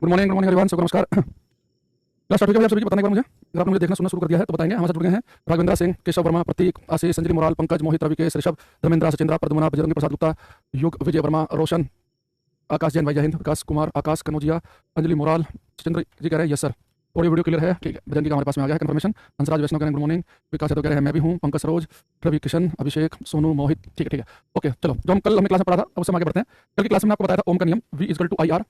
Good morning everyone, सबको नमस्कार। Class start हो गया आप सभी को बताने के बाद मुझे अगर आपने मुझे देखना सुनना शुरू कर दिया है तो बताएंगे। हमारे साथ जुड़ गए हैं राघवेंद्र सिंह, केशव वर्मा, प्रतीक, आशीष, संजय मोराल, पंकज, मोहित, रविकेश, ऋषभ, धर्मेंद्र, सचिंद्र, प्रद्युम्न, बजरंगी प्रसाद गुप्ता, युग, विजय वर्मा, रोशन, आकाश जैन, भाई जय हिंद, विकास कुमार, आकाश कनौजिया, अंजलि मोराल, सचिंद्र जी कह रहे हैं यस सर, और ये वीडियो क्लियर है, ठीक है। बजरंगी का हमारे पास में आ गया है कंफर्मेशन। हंसराज वैष्णव कह रहे हैं गुड मॉर्निंग। विकास यादव कह रहे हैं मैं भी हूँ। पंकज सरोज, रवि किशन, अभिषेक, सोनू, मोहित, ठीक है। ओके चलो, जो हम कल हमने क्लास में पढ़ा था अब उससे हम आगे बढ़ते हैं। कल की क्लास में आपको बताया था ओम का नियम V equal to I R,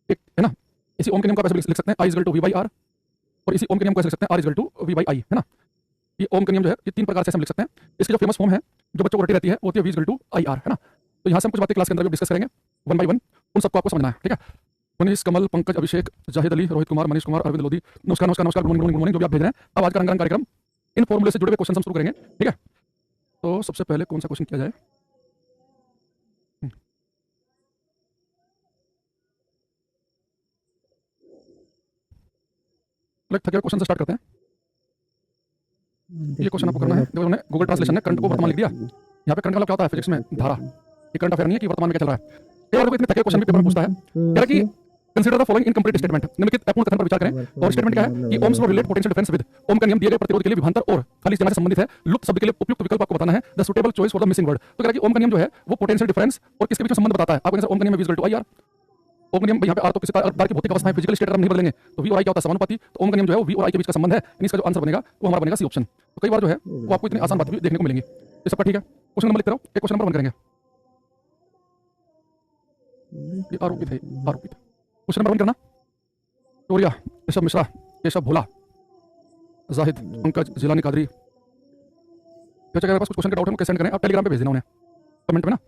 एक है ना। इसी ओम के नियम को आप ऐसे लिख सकते हैं I equal to V by R, और इसी ओम के नियम को ऐसे लिख सकते हैं R equal to V by I, है ना। ये ओम के नियम जो है ये तीन प्रकार से हम लिख सकते हैं। इसकी जो फेमस फॉर्म है जो बच्चों को रटी रहती है वो होती है V equal to I R, है ना। तो यहाँ से हम कुछ बातें क्लास के अंदर डिस्कस करेंगे वन बाई वन, उन सबको आपको समझना है, ठीक है। मनीष, कमल, पंकज, अभिषेक, जाहिद अली, रोहित कुमार, मनीष कुमार, अरविंद लोधी, नमस्कार नमस्कार नमस्कार, गुड मॉर्निंग जो भी आप भेज रहे हैं। अब आज का रंगारंग कार्यक्रम इन फॉर्मूले से जुड़े हुए क्वेश्चन हम शुरू करेंगे, ठीक है। तो सबसे पहले कौन सा क्वेश्चन किया जाए? थके हुए क्वेश्चन से स्टार्ट करते हैं। ये क्वेश्चन आपको करना है, देखो उन्होंने गूगल ट्रांसलेशन ने करंट को वर्तमान लिख दिया। यहाँ पे करंट का मतलब क्या होता है फिजिक्स में? धारा। ये करंट अफेयर नहीं है कि वर्तमान में क्या चल रहा है। कई बार इतने थके क्वेश्चन भी पेपर में पूछता है, कह रहा है कि consider the following incomplete statement, निम्नलिखित अपूर्ण कथन पर विचार करें। और स्टेटमेंट क्या है कि Ohm's law relate potential difference with, Ohm का नियम दिए गए प्रतिरोध के लिए विभवांतर और खाली इस्तेमाल से संबंधित है। लुप्त शब्द के लिए उपयुक्त विकल्प आपको बताना है, the suitable choice for the missing word. तो कह रहा है कि ओम का नियम जो है वो पोटेंशियल डिफरेंस और किसके बीच में संबंध बताता है। आपको आंसर ओम का नियम V equal to I R. Ohm का नियम यहाँ पे आर तो किसी तार की भौतिक अवस्था है, फिजिकल स्टेट हम नहीं बदलेंगे, तो V और I क्या होता है? समानुपाती। तो ओम का नियम जो है वो V और I के बीच का संबंध है, इसका जो आंसर बनेगा वो हमारा बनेगा सी ऑप्शन। तो कई बार जो है वो आपको इतनी आसान बात भी देखने को मिलेंगी। ये सबका ठीक है। क्वेश्चन नंबर लिखते रहो, एक क्वेश्चन नंबर 1 करेंगे। ये आरोपित है, आरोपित। क्वेश्चन नंबर 1 करना। टोरिया, ऋषभ मिश्रा, केशव भोला, जाहिद, पंकज, जिलानी कादरी। क्या अगर पास कुछ क्वेश्चन का डाउट है कैसे सेंड करें? आप टेलीग्राम पे भेज देना उन्हें कमेंट में ना,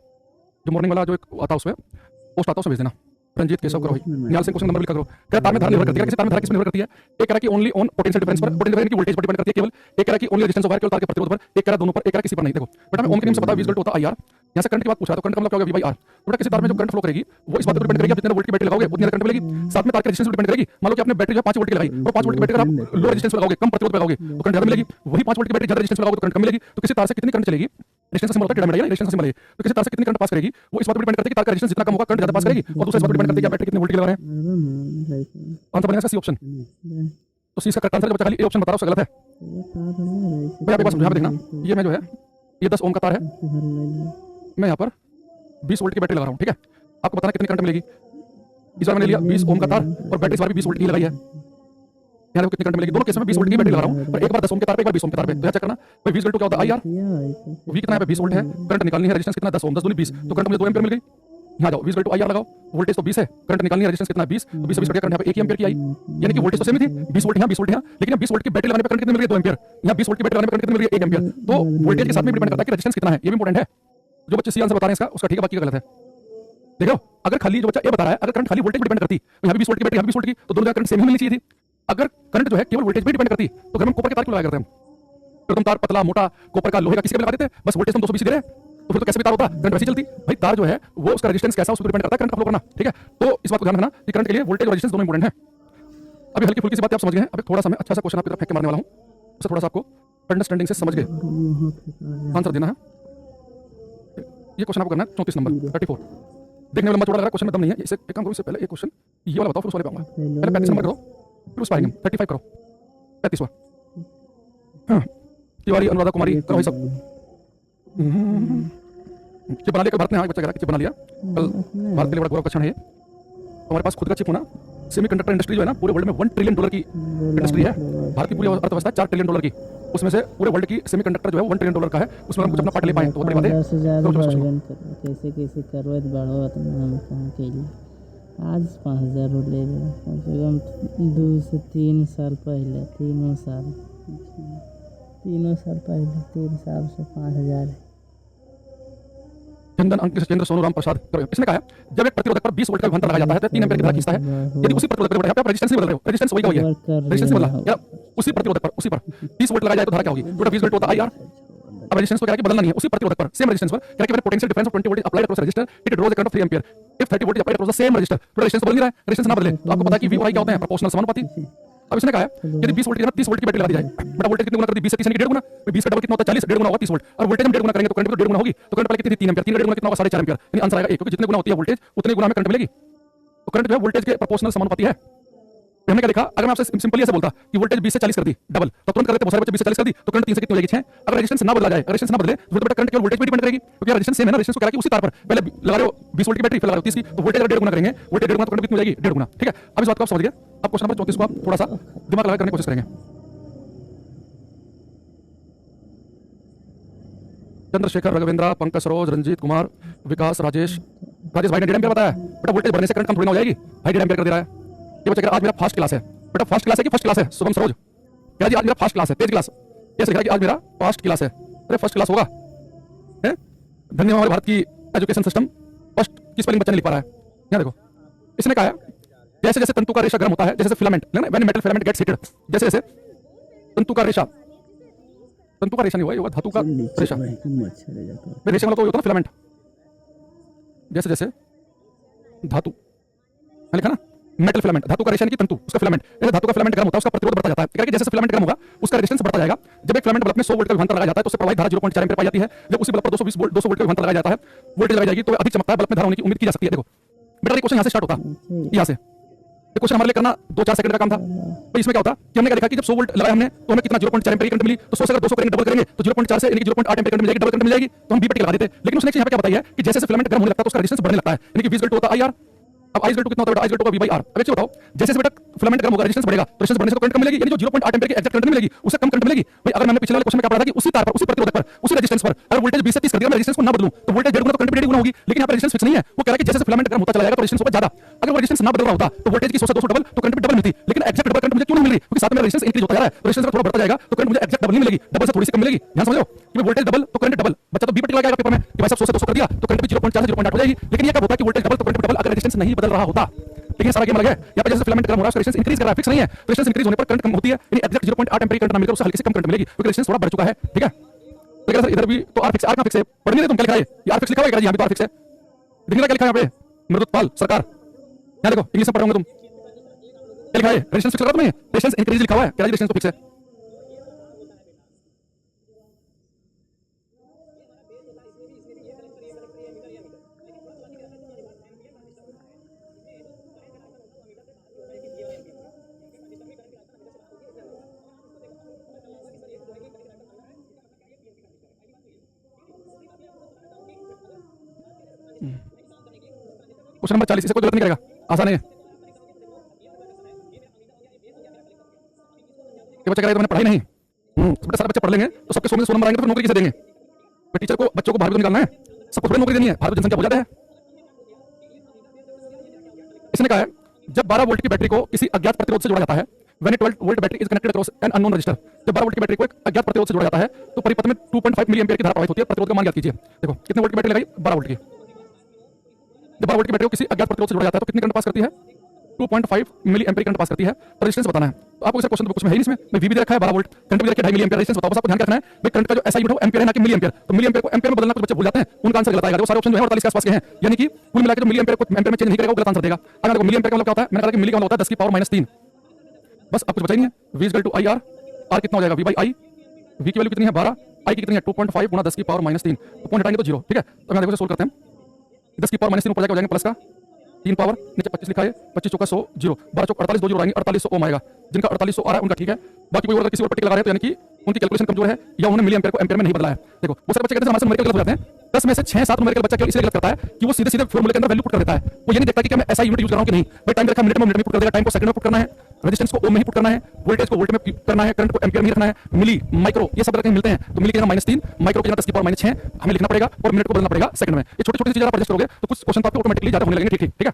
जो मॉर्निंग वाला जो एक आता है उसमें पोस्ट आता है उसमें भेज देना। रंजीत, केशव, करो निहाल सिंह, क्वेश्चन नंबर लिखा करो। क्या तार में धारा निर्भर करती है? किसी तार में धारा किस पर निर्भर करती है? एक कह रहा कि ओनली ऑन पोटेंशियल डिफरेंस पर, पोटेंशियल डिफरेंस की वोल्टेज पर डिपेंड करती है केवल। एक कह रहा कि ओनली रेजिस्टेंस ऑफ वायर, केवल तार के प्रतिरोध पर। एक कह रहा दोनों पर, एक कह रहा किसी पर नहीं। देखो बेटा ओम के नियम से पता है V इक्वल टू होता है आई आर। यहाँ से करंट की बात पूछा तो करंट का मतलब क्या होगा? V by R. बेटा किसी तार में जो करंट फ्लो करेगी वो इस बात पर डिपेंड करेगी, आप जितने वोल्ट की बैटरी लगाओगे उतनी करंट मिलेगी। साथ में तार के रेजिस्टेंस पर डिपेंड करेगी। मान लो कि आपने बैटरी जो 5 वोल्ट की लगाई और 5 वोल्ट की बैटरी अगर आप लो रेजिस्टेंस पर लगाओगे, कम प्रतिरोध पर लगाओगे तो करंट ज्यादा मिलेगी। वही 5 वोल्ट की बैटरी ज्यादा रेजिस्टेंस पर लगाओगे तो करंट कम मिलेगी। तो किसी तार से कितनी करंट चलेगी? रेजिस्टेंस का सिंबल होता है डायमीटर, रेजिस्टेंस का सिंबल है। तो किसी तार से कितनी करंट पास करेगी वो इस बात पर डिपेंड करती है कि तार का रेजिस्टेंस जितना कम होगा करंट ज्यादा पास करेगी, और दूसरा इस बात पर डिपेंड करती है कि बैटरी कितने वोल्ट की लगा रहे हैं। आंसर बनेगा सी ऑप्शन। तो सी इसका करेक्ट आंसर बच्चा खाली ए ऑप्शन बता रहा हूं, उसका गलत है। भाई आपके पास समझा देखना, ये मैं जो है ये 10 ओम का तार है, मैं यहाँ पर 20 वोल्ट की बैटरी लगा रहा हूँ, ठीक है। आपको बताना कितनी करंट मिलेगी। इस बार मैंने लिया 20 ओम का तार और बैटरी इस बार भी 20 वोल्ट की लगाई है। यहाँ देखो कितनी करंट मिलेगी। दोनों केस में 20 वोल्ट की बैटरी लगा रहा हूँ, पर एक बार 10 ओम के तार पे, एक बार 20 ओम के तार पे। तो यहाँ चेक करना भाई V इक्वल टू क्या होता है? I R. V कितना है? 20 वोल्ट है, करंट निकालनी है, रेजिस्टेंस कितना है? 10 ओम, 10 दूनी 20, तो करंट मुझे 2 एम्पीयर मिल गई। यहाँ जाओ V equal to I R लगाओ, वोल्टेज तो 20 है, करंट निकालनी है, रेजिस्टेंस कितना है? 20, तो 20 से 20 कट गया, करंट यहाँ पे 1 एम्पीयर की आई। यानी कि वोल्टेज तो सेम ही थी, 20 वोल्ट यहाँ 20 वोल्ट यहाँ, लेकिन 20 वोल्ट की बैटरी लगाने पे करंट कितनी मिल रही है? 2 एम्पीयर। यहाँ 20 वोल्ट की बैटरी लगाने पे करंट कितनी मिल रही है? 1 एम्पीयर। तो वोल्टेज के साथ में डिपेंड करता है कि रेजिस्टेंस कितना है, ये भी इंपॉर्टेंट है। जो बच्चे सी आंसर बता रहे हैं इसका उसका ठीक है, बाकी का गलत है। देखो अगर खाली जो बच्चा ए बता रहा है, अगर करंट खाली वोल्टेज पर डिपेंड करती, यहाँ 20 वोल्ट की बैटरी, यहाँ 20 वोल्ट की, तो दोनों का करंट सेम ही मिलनी चाहिए थी। अगर करंट जो है केवल वोल्टेज पे डिपेंड करती तो घर में कॉपर के तार क्यों लगाया करते हैं हम? तो तुम तार पतला मोटा कॉपर का लोहे का किसी के भी लगा देते, बस वोल्टेज तुम 220 दे रहे हैं, तो फिर तो कैसे भी तार होता, करंट वैसे चलती। भाई तार जो है वो उसका रेजिस्टेंस कैसा, उस पर डिपेंड करता है करंट का फ्लो करना, ठीक है। तो इस बात को ध्यान रखना कि करंट के लिए वोल्टेज और रेजिस्टेंस दोनों इंपॉर्टेंट है। अभी हल्की फुल्की सी बात आप समझ गए हैं, अभी थोड़ा सा मैं अच्छा सा क्वेश्चन आपकी तरफ फेंक के मारने वाला हूं, उससे थोड़ा सा आपको अंडरस्टैंडिंग से समझ के आंसर देना है। ये क्वेश्चन आपको करना है 34 नंबर 34। देखने में लंबा चौड़ा लग रहा है, क्वेश्चन में दम नहीं है। इसे एक काम करो, इससे पहले एक क्वेश्चन ये वाला बताओ, फिर उस वाले पे आऊंगा। पहले 35 नंबर करो, फिर उस पर आएंगे। 35 करो, 35वां। हाँ तिवारी, अनुराधा कुमारी, करो ये सब। चिप बना लिया कल भारत ने, हाँ बच्चा कह रहा है चिप बना लिया कल, भारत के लिए बड़ा गौरव का क्षण है ये। हमारे पास खुद का चिप होना, सेमीकंडक्टर इंडस्ट्री जो है ना पूरे वर्ल्ड में $1 ट्रिलियन की इंडस्ट्री है। भारत की पूरी अर्थव्यवस्था $4 ट्रिलियन की, उसमें से पूरे वर्ल्ड की सेमीकंडक्टर जो है $1 ट्रिलियन का है, उसमें हम कुछ अपना पार्ट ले पाए तो बहुत बड़ी बात है। 10,000 कैसे कैसे करवत बढ़ो तो हम कहाँ के लिए आज 5,000 ले रहे, कम से कम 2 से 3 साल पहले, 3 साल पहले 3 साल से 5,000 है। चंदन, अंकित, सचेंद्र, सोनू, राम प्रसाद करो। इसने कहा है जब एक प्रतिरोधक पर 20 वोल्ट का विभवांतर लगाया जाता है तो 3 एम्पीयर की धारा खींचता है। यदि उसी प्रतिरोधक पर, यहाँ पे आप रेजिस्टेंस नहीं बदल रहे हो, रेजिस्टेंस वही का वही है, रेजिस्टेंस नहीं बदला या उसी प्रतिरोधक पर, उसी पर 30 वोल्ट लगाया जाए तो धारा क्या होगी? टोटल 20 वोल्ट होता है आई आर। अब रेजिस्टेंस को क्या है कि बदलना नहीं है, उसी प्रतिरोधक पर सेम रेजिस्टेंस पर क्या है कि potential difference of 20 volt applied across resistor, it draws a current of 3 ampere if 30 volt applied across the same resistor. तो रेजिस्टेंस बदल नहीं रहा है, रेजिस्टेंस ना बदले तो आपको पता है कि V और I क्या होते हैं? प्रोपोर्शनल, समानुपाती। अब इसने कहा है यदि 20 वोल्ट की जगह 30 वोल्ट की बैटरी लगा दी जाए, बड़ा वोल्टेज कितने गुना कर दी? 20 से 30 यानी 1.5 गुना। 20 का डबल कितना होता है? 40, 1.5 गुना होगा 30 वोल्ट, और वोल्टेज हम 1.5 गुना करेंगे तो करंट भी 1.5 गुना होगी। तो करंट पहले कितनी थी? 3 एम्पीयर, 3 1.5 गुना कितना होगा? 4.5 एम्पीयर, यानी आंसर आएगा 1, क्योंकि जितने गुना होती है वोल्टेज उतने गुना में करंट मिलेगी। तो करंट जो है वोल्टेज के प्रोपोर्शनल समानुपाती है। तो हमने क्या देखा, अगर मैं आपसे सिंपली ऐसे बोलता कि वोल्टेज 20 से 40 कर दी डबल, तो तुरंत कर देते बहुत सारे बच्चे 20 से 40 कर दी, तो करंट 3 से कितनी हो जाएगी 6। अगर रेजिस्टेंस ना बदला जाए, रेजिस्टेंस ना बदले तो बेटा करंट केवल वोल्टेज पे डिपेंड करेगी, क्योंकि रेजिस्टेंस सेम है ना, रेजिस्टेंस को क्या है कि उसी तार पर पहले लगा रहे हो 20 वोल्ट की बैटरी, फिर लगा रहे हो 30 की, तो वोल्टेज अगर 1.5 गुना करेंगे, वोल्टेज 1.5 गुना तो करंट कितनी हो जाएगी 1.5 गुना। ठीक है, अब इस बात को आप समझ गए। अब क्वेश्चन नंबर 34 को आप थोड़ा सा दिमाग लगा करने की कोशिश करेंगे। चंद्रशेखर, रघुवेंद्र, पंकज सरोज, रंजीत कुमार, विकास, राजेश भाई ने 1.5 एम्पीयर बताया। बेटा वोल्टेज बढ़ने से करंट कम थोड़ी ना हो जाएगी भाई, 1.5 एम्पीयर कर दे रहा है। ये बच्चा कह रहा आज मेरा फर्स्ट क्लास है। बेटा फर्स्ट क्लास है कि फर्स्ट क्लास है? शुभम सरोज कह जी आज मेरा फर्स्ट क्लास है, तेज क्लास। ये लिखा है कि आज मेरा फर्स्ट क्लास है। अरे फर्स्ट क्लास होगा है? धन्यवाद हमारे भारत की एजुकेशन सिस्टम, फर्स्ट की स्पेलिंग बच्चा नहीं लिख पा रहा है। यहाँ देखो इसने कहा है जैसे जैसे तंतु का रेशा गर्म होता है, जैसे filament when metal filament gets heated, जैसे जैसे तंतु का रेशा नहीं हुआ, ये हुआ धातु का रेशा। रेशा मतलब होता है फिलामेंट, जैसे जैसे धातु लिखा ना मेटल फिलामेंट, धातु का रेशा की तंतु, उसका फिलामेंट, जैसे धातु का फिलामेंट गर्म होता है उसका प्रतिरोध बढ़ता जाता है। जैसे जैसे फिलामेंट गर्म होगा उसका रेजिस्टेंस बढ़ता जाएगा। जब एक फिलामेंट बल्ब में 100 वोल्ट का विभवांतर लगाया जाता है तो उससे प्रवाहित धारा 0.4 एम्पीयर पाई जाती है। जब उसी बल्ब पर 220 वोल्ट 200 वोल्ट का विभवांतर लगाया जाता है, वोल्टेज लगाई जाएगी तो अधिक चमकता है, बल्ब में धारा होने की उम्मीद की जा सकती है। देखो बेटा ये क्वेश्चन यहाँ से स्टार्ट होता है, यहाँ से ये क्वेश्चन हमारे लिए करना 2-4 सेकंड का काम था। तो इसमें क्या होता कि हमने क्या देखा कि जब 100 वोल्ट लगाया हमने तो हमें कितना 0.4 एम्पीयर करंट मिली, तो 100 से अगर 200 करेंगे डबल करेंगे तो 0.4 से यानी कि 0.8 एम्पीयर करंट मिल जाएगी, डबल करंट मिल जाएगी, तो हम बीपीटी लगा देते। लेकिन उसने यहाँ पे क्या बताया है कि जैसे जैसे फिलामेंट गर्म होने लगता है तो उसका रेजिस्टेंस बढ़ने लगता है, यानी कि V = होता है IR। अब I = कितना होता है? I = V/R। अब एक चीज बताओ, जैसे बेटा फिलामेंट गर्म होगा रेजिस्टेंस बढ़ेगा, तो रेजिस्टेंस बढ़ने से करंट कम मिलेगी, यानी जो 0.8 एम्पीयर की एक्जेक्ट करंट मिलेगी उससे कम करंट मिलेगी। भाई अगर मैंने पिछले वाले क्वेश्चन में क्या पढ़ा था कि उसी तार पर, उसी प्रतिरोधक पर, उसी रेजिस्टेंस पर अगर वोल्टेज 20 से 30 कर दिया, मैं रेजिस्टेंस को ना बदलूं तो वोल्टेज 1.5 गुना तो करंट भी 1.5 गुना होगी। लेकिन यहाँ पर रेजिस्टेंस फिक्स नहीं है, वो कह रहा है कि जैसे जैसे फिलामेंट गर्म होता चला जाएगा तो रेजिस्टेंस होगा ज्यादा। अगर वो रेजिस्टेंस ना बदल रहा होता तो वोल्टेज की 100 से 200 डबल तो करंट भी डबल मिलती, लेकिन एक्जेक्ट डबल करंट मुझे क्यों नहीं मिल रही? क्योंकि साथ में रेजिस्टेंस इंक्रीज होता जा रहा है, तो रेजिस्टेंस थोड़ा बढ़ता जाएगा तो करंट मुझे एक्जेक्ट डबल नहीं मिलेगी, डबल से थोड़ी सी कम मिलेगी। ध्यान समझो कि वोल्टेज डबल तो करंट डबल। बच्चा तो बीपीटी लगाएगा पेपर में कि भाई साहब 100 से 200 कर दिया तो करंट भी 0.4 से 0.8 हो जाएगी। लेकिन ये कब होता है कि वोल्टेज डबल तो करंट डबल अगर रेजिस्टेंस नहीं बदल रहा होता। लेकिन सारा गेम अलग है। यहाँ पे जैसे फिलामेंट गर्म हो रहा है रेजिस्टेंस इंक्रीज कर रहा है, फिक्स नहीं है। रेजिस्टेंस इंक्रीज होने पर करंट कम होती है, यानी एक्जेक्ट 0.8 एम्पीयर करंट ना मिलकर उससे हल्की सी कम करंट मिलेगी क्योंकि रेजिस्टेंस थोड़ा बढ़ चुका है। ठीक है, लेकिन सर इधर भी तो आर फिक्स, आर कहां फिक्स है? पढ़ नहीं रहे तुम? क्या लिखा है? ये आर फिक्स लिखा हुआ है, यहाँ भी तो आर फिक्स है। दिख नहीं रहा क्या लिखा है यहाँ पे? मृदुपाल सरकार, यहाँ देखो इंग्लिश में पढ़ रहे होंगे तुम, क्या लिखा है? रेजिस्टेंस फिक्स लगा तुम्हें? रेजिस्टेंस इंक्रीज लिखा हुआ है, क्या रेजिस्टेंस तो फिक्स है। क्वेश्चन नंबर 40, इसे कोई गलत नहीं करेगा, आसान है। ये बच्चा कह रहा है तो मैंने पढ़ाई नहीं। तो बेटा सारे बच्चे पढ़ लेंगे तो सबके 100 में 100 नंबर आएंगे तो फिर नौकरी किसे देंगे? टीचर को बच्चों को बाहर भी तो निकालना है, सबको थोड़ी नौकरी देनी है, भारत में जनसंख्या बहुत ज्यादा है। इसने कहा है जब 12 वोल्ट की बैटरी को किसी अज्ञात प्रतिरोध से जोड़ा जाता है, when 12 volt battery is connected across an unknown register, जब 12 वोल्ट की बैटरी को एक अज्ञात प्रतिरोध से जोड़ा जाता है तो परिपथ में 2.5 मिली एम्पीयर की धारा प्रवाहित होती है। प्रतिरोध का मान ज्ञात कीजिए। देखो कितने वोल्ट की बैटरी लगाई? 12 वोल्ट की। जब 12 वोल्ट की बैटरी को किसी अज्ञात प्रतिरोध से जोड़ा जाता है तो कितनी करंट पास करती है? 2.5 मिली एम्पीयर करंट पास करती है। तो रेजिस्टेंस बताना है। तो आपको इस क्वेश्चन कुछ में है ही नहीं, इसमें मैं वी भी रखा है 12 वोल्ट, करंट भी रखा है 2.5 मिली एम्पीयर। रेजिस्टेंस बताओ, बस आपको ध्यान रखना है भाई करंट का जो एसआई यूनिट हो एम्पीयर है ना कि मिली एम्पीयर। तो मिली एम्पीयर को एम्पीयर में बदलना कुछ बच्चे भूल जाते हैं, उनका आंसर गलत आएगा। वो सारे ऑप्शन जो है 48 के आसपास के हैं, यानी कि कुल मिलाकर जो मिली एम्पीयर को एम्पीयर में चेंज नहीं करेगा वो गलत आंसर देगा। अगर देखो मिली एम्पीयर का मतलब क्या होता है? मैंने कहा कि मिली का मतलब होता है 10 की पावर -3। बस अब कुछ बचा ही नहीं है। V = IR, R कितना हो जाएगा? V/I। V की वैल्यू कितनी है? 12, I की कितनी है? 2.5 गुना 10 की पावर -3, तो पॉइंट हटाएंगे तो 0। ठीक है, तो मैं देखो सोल्व करते हैं। 10 की पावर -3 ऊपर जाके हो जाएंगे प्लस का 3 पावर, नीचे 25 लिखा है, 25 चौका 100, 0, 12 चौक 48, 2 0 आएंगे, 4800 ओम आएगा। जिनका 4800 आ रहा है उनका ठीक है, बाकी कोई और किसी और पट्टी लगा रहे हैं तो यानी कि उनकी कैलकुलेशन कमजोर है या उन्होंने मिली एम्पीयर को एम्पीयर में नहीं बदला है। देखो वो सारे बच्चे कहते हैं हमारे न्यूमेरिकल गलत हो जाते हैं। 10 में से 6-7 न्यूमेरिकल बच्चा केवल इसलिए गलत करता है कि वो सीधे सीधे फॉर्मूले के अंदर वैल्यू पुट कर देता है। वो ये नहीं देखता कि क्या मैं ऐसा यूनिट यूज कर रहा हूं कि नहीं। भाई टाइम देखा मिनट में पुट कर देगा, टाइम को सेकंड में पुट करना है, रेजिस्टेंस को ओम में ही पुट करना है, वोल्टेज को वोल्ट में करना है, करंट को एम्पीयर में रखना है, मिली माइक्रो ये सब कहीं मिलते हैं। तो मिली के जगह -3, माइक्रो के जगह 10 की पावर -6 हमें लिखना पड़ेगा और मिनट को बदलना पड़ेगा सेकंड में। ये छोटी-छोटी चीजें आप एडजस्ट करोगे तो कुछ क्वेश्चन तो आपको ऑटोमेटिकली ज्यादा होने लगेंगे। ठीक है।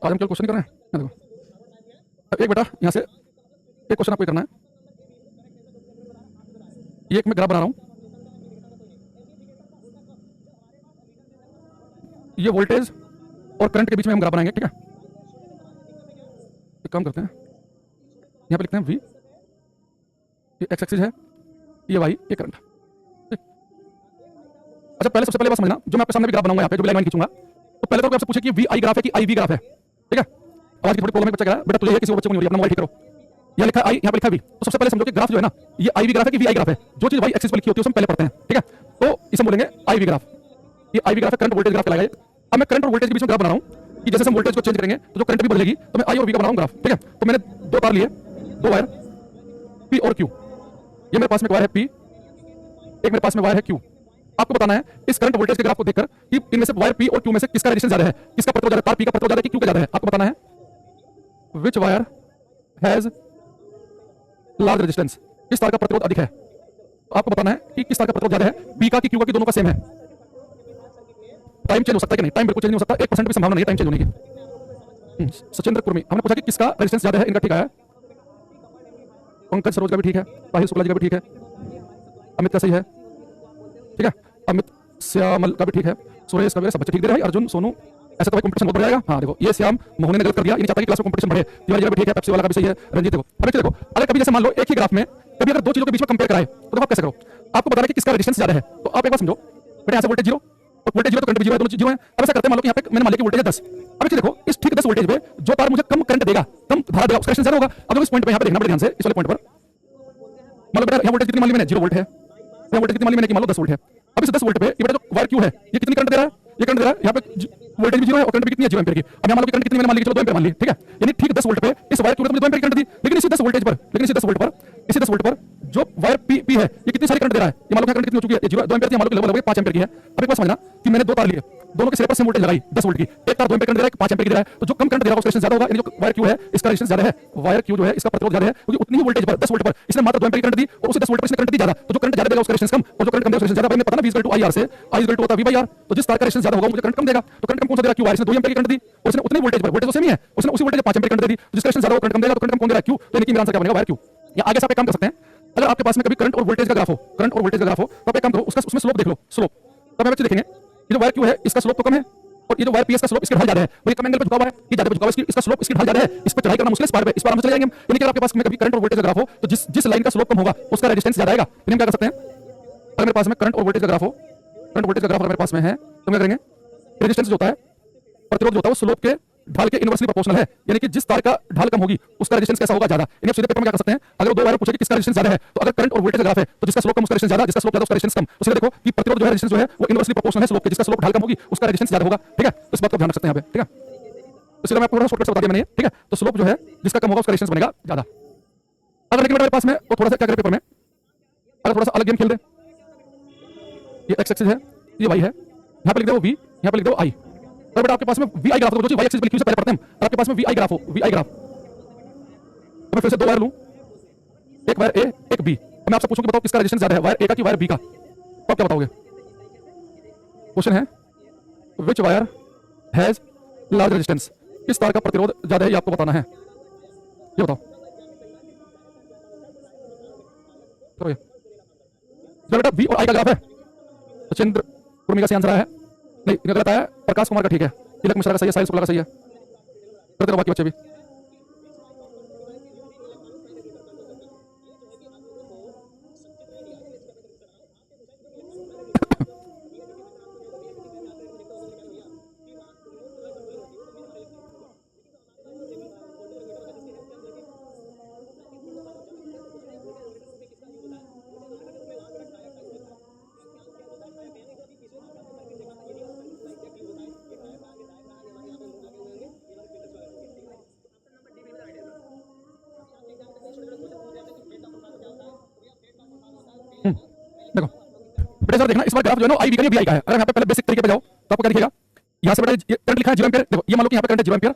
आज हम केवल क्वेश्चन कर रहे हैं। देखो एक बेटा यहाँ से एक क्वेश्चन आपको करना है। ये एक मैं ग्राफ बना रहा हूँ, ये वोल्टेज और करंट के बीच में हम ग्राफ बनाएंगे। ठीक है, एक काम करते हैं, यहाँ पे लिखते हैं V, ये एक्स एक्सिस है, ये वाई, ये करंट। अच्छा पहले सबसे पहले बात समझना, जो मैं आपके सामने भी ग्राफ बनाऊंगा यहाँ पे, जो लाइन खींचूंगा, तो पहले तो आपसे पूछे कि V I ग्राफ है कि I V ग्राफ है। ठीक है, आज की थोड़ी प्रॉब्लम है, बच्चा कह रहा है बेटा तुझे किसी और बच्चे को नहीं हो रही, अपना मोबाइल ठीक करो। यहाँ लिखा है आई, यहाँ पे लिखा है वी। तो सबसे पहले समझो कि ग्राफ जो है ना, ये आई वी ग्राफ है कि वी आई ग्राफ है। जो चीज वाई एक्सिस पर लिखी होती है उसे हम पहले पढ़ते हैं, ठीक है। तो इसे हम बोलेंगे आई वी ग्राफ। ये आई वी ग्राफ है, करंट वोल्टेज ग्राफ कहलाएगा। अब मैं करंट और वोल्टेज के बीच में ग्राफ बना रहा हूँ कि जैसे हम वोल्टेज को चेंज करेंगे तो जो करंट भी बदलेगी, तो मैं आई और वी का बना रहा हूँ ग्राफ, ठीक है। तो मैंने दो तार लिए, दो वायर पी और क्यू। ये मेरे पास में वायर है पी, एक मेरे पास में वायर है क्यू। आपको बताना है इस करंट वोल्टेज के ग्राफ को देखकर कि इनमें से वायर पी और क्यू में से किसका रेजिस्टेंस ज्यादा है, किसका प्रतिरोध ज्यादा है, तार पी का प्रतिरोध ज्यादा है कि क्यू का ज्यादा है। आपको बताना है विच वायर हैज लार्ज रेजिस्टेंस, किस तार का प्रतिरोध अधिक है। तो आपको बताना है कि किस तार का प्रतिरोध ज्यादा है, पी का कि क्यू का कि दोनों का सेम है। टाइम चेंज हो सकता है कि नहीं? टाइम बिल्कुल चेंज नहीं हो सकता, 1% भी संभावना नहीं है टाइम चेंज होने की। सचिंद्र कुर्मी, हमने पूछा कि किसका रेजिस्टेंस ज्यादा है, इनका ठीक है। पंकज सरोज का भी ठीक है, साहिल शुक्ला जी का भी ठीक है, अमित का सही है, ठीक है। अमित श्यामल का भी ठीक है, सुरेश का भी, सब बच्चे ठीक दे रहे हैं। अर्जुन, सोनू, ऐसा तो भाई कंपटीशन बहुत बढ़ जाएगा। हाँ देखो, ये श्याम मोहन ने गलत कर दिया, ये चाहता है कि क्लास में कंपटीशन बढ़े। तिवारी जी का भी ठीक है, पेप्सी वाला का भी सही है। रंजीत देखो, अब देखो, अगर कभी जैसे मान लो एक ही ग्राफ में कभी अगर दो चीजों के बीच में कंपेयर कराए तो देखो आप कैसे करो। आपको बताना है कि किसका रेजिस्टेंस ज्यादा है। तो आप एक बार समझो, बेटा यहाँ से वोल्टेज जीरो और वोल्टेज जीरो तो करंट भी जीरो है, दोनों जीरो है। अब ऐसा करते हैं, मान लो कि यहाँ पे मैंने मान लिया कि वोल्टेज है 10। अब एक चीज देखो, इस ठीक 10 वोल्टेज पे जो तार मुझे कम करंट देगा, कम धारा देगा, उसका रेजिस्टेंस ज्यादा होगा। अब देखो इस पॉइंट पे यहाँ पे देखना बड़े ध्यान से, इस वाले पॉइंट पर मान लो बेटा यहाँ वोल्टेज कितनी मान ली मैंने, 0 वोल्ट है। यहाँ वोल्टेज कितनी मान ली मैंने कि मान लो 10 वोल्ट है। अब इस 10 वोल्ट पे ये बेटा जो वायर क्यू है, ये कितनी करंट दे रहा है, ये करंट दे रहा है। यहाँ पे वोल्टेज भी 0 है और करंट भी कितनी है, 0 एम्पीयर की। अब यहाँ मान लो कि करंट कितनी मैंने मान ली, चलो 2 एम्पीयर मान ली, ठीक है। यानी ठीक 10 वोल्ट पे इस वायर क्यू ने मुझे 2 एम्पीयर करंट दी। लेकिन इसी 10 वोल्टेज पर जो वायर पी है, ये कितनी सारी करंट दे रहा है। ये मान लो करंट कितनी हो चुकी है, ये 0 2 एम्पीयर थी, मान लो कि लगभग 5 एम्पीयर की है। अब एक बात समझना कि मैंने दो तार लिए, दोनों के सिरे पर सेम वोल्टेज लगाई 10 वोल्ट की। एक तार 2 एम्पीयर करंट दे रहा है, 5 एम्पीयर की दे रहा है। तो जो कम करंट दे रहा है उसका रेजिस्टेंस ज्यादा होगा, यानी जो वायर क्यू है इसका रेजिस्टेंस ज्यादा है। वायर क्यू जो है इसका प्रतिरोध ज्यादा है, क्योंकि उतनी ही वोल्टेज पर 10 वोल्ट पर इसने मात्र 2 एम्पीयर करंट दी और उसे 10 वोल्ट पर इसने करंट दी ज्यादा। तो जो करंट ज्यादा देगा उसका रेजिस्टेंस कम, और जो करंट कम देगा उसका रेजिस्टेंस ज्यादा। भाई पता ना V = IR से I = होता है V/R। तो जिस तार का रेजिस्टेंस ज्यादा होगा मुझे करंट कम देगा। तो करंट कम कौन सा दे रहा है, क्यू वायर। इसने 2 एम्पीयर की करंट दी और उसने उतनी वोल्टेज पर, वोल्टेज तो सेम ही है, उसने उसी वोल्टेज 5 एम्पीयर करंट दे दी। जिसका रेजिस्टेंस ज्यादा होगा करंट कम देगा, तो करंट कम कौन दे रहा है, क्यू। तो यानी कि मेरा आंसर क्या बनेगा, वायर क्यू। या आगे से आप एक काम कर सकते हैं, अगर आपके पास में कभी करंट और वोल्टेज का ग्राफ हो, करंट और वोल्टेज का ग्राफ हो, तो आप एक काम करो, उसका उसमें स्लोप देख लो, स्लोप। तब आप देखेंगे ये जो वायर क्यू है इसका स्लोप तो कम है और ये जो वायर पीएस का स्लोप इसके ढाल ज्यादा है। वो कम एंगल पे झुका हुआ है, ये ज्यादा पे झुका हुआ है, इसका स्लोप इसकी ढाल ज्यादा है। इस पर चढ़ाई करना मुश्किल है, इस पर हम चले जाएंगे। यानी कि अगर आपके पास में कभी करंट और वोल्टेज का ग्राफ हो तो जिस लाइन का स्लोप कम होगा उसका रेजिस्टेंस ज्यादा आएगा। फिर हम क्या कर सकते हैं, अगर मेरे पास में करंट और वोल्टेज का ग्राफ हो, करंट वोल्टेज का ग्राफ अगर मेरे पास में है तो क्या करेंगे, रेजिस्टेंस जो होता है, प्रतिरोध जो होता है, वो स्लोप के ढाल के इनवर्सली प्रोपोर्शनल है। यानी कि जिस तार का ढाल कम होगी उसका रेजिस्टेंस कैसा होगा, ज्यादा। यानी आप सीधे पेपर में क्या कर सकते हैं, अगर दो वायर पूछे कि किसका रेजिस्टेंस ज्यादा है, तो अगर करंट और वोल्टेज का ग्राफ है तो जिसका स्लोप कम उसका रेजिस्टेंस ज्यादा, जिसका स्लोप ज्यादा उसका रेजिस्टेंस कम। तो सीधे देखो कि प्रतिरोध जो है, रेजिस्टेंस जो है वो इनवर्सली प्रोपोर्शनल है स्लोप के। जिसका स्लोप ढाल कम होगी उसका रेजिस्टेंस ज्यादा होगा, ठीक है। तो इस बात को ध्यान रख सकते हैं यहाँ पे, ठीक है। तो सीधा मैं आपको थोड़ा शॉर्टकट से बता दिया मैंने, ठीक है। तो स्लोप जो है जिसका कम होगा उसका रेजिस्टेंस बनेगा ज्यादा। अगर लेकिन मेरे पास में वो थोड़ा सा क्या करें पेपर में, अगर थोड़ा सा अलग गेम खेल दे, ये एक्स एक्सिस है, ये वाई है, यहाँ पे लिख दो वी, यहाँ पे लिख दो आई। और बेटा आपके पास में वी आई ग्राफ, जो चीज वाई एक्सिस पे लिखी है पहले पढ़ते हैं। और आपके पास में वी आई ग्राफ हो, वी आई ग्राफ, तो मैं फिर से दो वायर लूं, एक वायर ए एक बी। मैं आपसे पूछूं कि बताओ किसका रेजिस्टेंस ज्यादा है, वायर ए का कि वायर बी का। तो आप क्या बताओगे, क्वेश्चन है विच वायर हैज लार्ज रेजिस्टेंस, किस तार का प्रतिरोध ज्यादा है, ये आपको बताना है। ये बताओ करो ये। बेटा वी और आई का ग्राफ है, सचिंद्र कुर्मी का सही आंसर है, नहीं इनका गलत आया, प्रकाश कुमार का ठीक है, तिलक मिश्रा का सही है, साहिल शुक्ला का सही है। करते रहो बाकी बच्चे भी। देखो बेटा सर देखना, इस बार ग्राफ जो है ना आई वी का नहीं वी आई का है। अगर यहाँ पे पहले बेसिक तरीके पे जाओ तो आपको क्या दिखेगा, यहाँ से बेटा करंट लिखा है 0 एम्पीयर। देखो ये मान लो कि यहाँ पे करंट है 0 एम्पीयर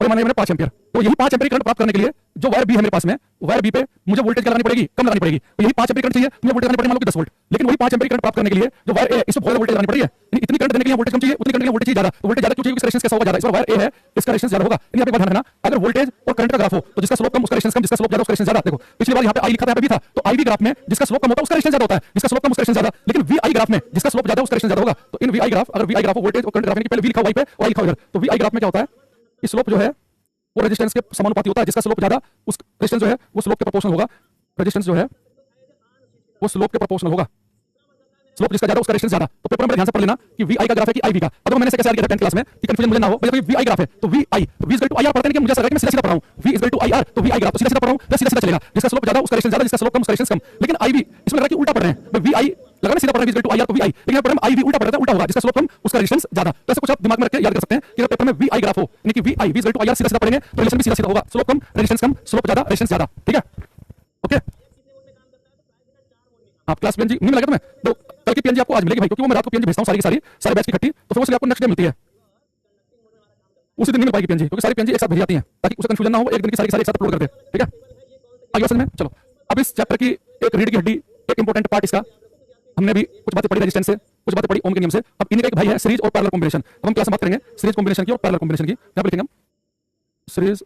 और मान लिया मैंने 5 एम्पीयर। तो यही 5 एम्पीयर करंट प्राप्त करने के लिए जो वायर बी है मेरे पास में, वायर बी पे मुझे वोल्टेज क्या लगानी पड़ेगी, कम लगानी पड़ेगी। तो यही 5 एम्पीयर करंट चाहिए, मुझे वोल्टेज लगानी पड़ेगी मान लो कि 10 वोल्ट। लेकिन वही 5 एम्पीयर करंट प्राप्त करने के लिए जो वायर ए है इसमें बहुत ज्यादा वोल्टेज लगानी पड़ेगी। यानी इतनी करंट देने के लिए वोल्टेज कम चाहिए, उतनी करंट के लिए वोल्टेज ज्यादा। तो वोल्टेज ज्यादा क्यों चाहिए, इसका रेजिस्टेंस कैसा होगा, ज्यादा। इस बार वायर ए है इसका रेजिस्टेंस ज्यादा होगा। यहाँ पे बात ध्यान रखना, अगर वोल्टेज और करंट का ग्राफ हो तो जिसका स्लोप कम उसका रेजिस्टेंस कम, जिसका स्लोप ज्यादा उसका रेजिस्टेंस ज्यादा। देखो पिछली बार यहाँ पे आई लिखा था, यहाँ पे भी था। तो आई वी ग्राफ में जिसका स्लोप कम होता है उसका रेजिस्टेंस ज्यादा होता है, जिसका स्लोप कम उसका रेजिस्टेंस ज्यादा। लेकिन वी आई ग्राफ में जिसका स्लोप ज्यादा उसका रेजिस्टेंस ज्यादा होगा। तो इन वी आई ग्राफ, अगर वी आई ग्राफ वोल्टेज और करंट ग्राफ, पहले वी लिखा वाई पे और आई लिखा इधर, तो वी आई ग्राफ में क्या होता है कि स्लोप जो है वो रेजिस्टेंस के समानुपाती होता है। जिसका स्लोप ज्यादा उस रेजिस्टेंस जो है वो स्लोप के प्रोपोर्शनल होगा, रेजिस्टेंस जो है वो स्लोप के प्रोपोर्शनल होगा। स्लोप जिसका ज्यादा उसका रेजिस्टेंस ज्यादा। तो पेपर में ध्यान से पढ़ लेना कि वी आई का ग्राफ है कि आई वी का। अब मैंने ऐसे कैसे किया 10th क्लास में कि कंफ्यूजन मुझे ना हो, भाई वी आई ग्राफ है तो V I V is equal to I R पढ़ते हैं कि मुझे ऐसा लगा कि मैं सीधा सीधा पढ़ रहा हूं, V is equal to I R तो वी आई ग्राफ तो सीधा सीधा पढ़ रहा हूं, तो सीधा सीधा चलेगा, जिसका स्लोप ज्यादा उसका रेजिस्टेंस ज्यादा, जिसका स्लोप कम उसका रेजिस्टेंस कम। लेकिन आई वी इसमें लग रहा है कि उल्टा पढ़ रहे हैं, वी आई लगा ना सीधा पढ़ रहे हैं V is equal to I R तो वी आई, लेकिन पढ़ रहे हैं आई वी उल्टा पढ़ रहे हैं, उल्टा होगा, जिसका स्लोप कम उसका रेजिस्टेंस ज्यादा। तो ऐसे कुछ आप दिमाग में रख के याद कर सकते हैं कि अगर पेपर में वी आई ग्राफ हो यानी कि V I V is equal to I R सीधा सीधा पढ़ेंगे तो रिलेशन भी सीधा सीधा होगा, स्लोप कम रेजिस्टेंस कम, स्लोप ज्यादा रेजिस्टेंस ज्यादा। ठीक है, ओके। आप क्लास पीएनजी नहीं मिलेगा तुम्हें, तो कल की पीएनजी आपको आज मिलेगी भाई, क्योंकि वो मैं रात को पीएनजी भेजता हूं सारी की सारी बैच की इकट्ठी, तो फिर वो आपको नेक्स्ट डे मिलती है, उसी दिन नहीं मिल पाएगी पीएनजी, क्योंकि सारी पीएनजी एक साथ भेजी जाती हैं ताकि उससे कंफ्यूजन ना हो, एक दिन की सारी एक साथ अपलोड करते हैं। ठीक है, आगे समझ में चलो। अब इस चैप्टर की एक रीढ़ की हड्डी, एक इंपॉर्टेंट पार्ट इसका, हमने भी कुछ बातें पढ़ी रेजिस्टेंस से, कुछ बातें पढ़ी ओम के नियम से। अब इन्हीं का एक भाई है सीरीज और पैरेलल कॉम्बिनेशन। अब हम क्लास में बात करेंगे सीरीज कॉम्बिनेशन की और पैरेलल कॉम्बिनेशन की। यहां पे लिखेंगे हम सीरीज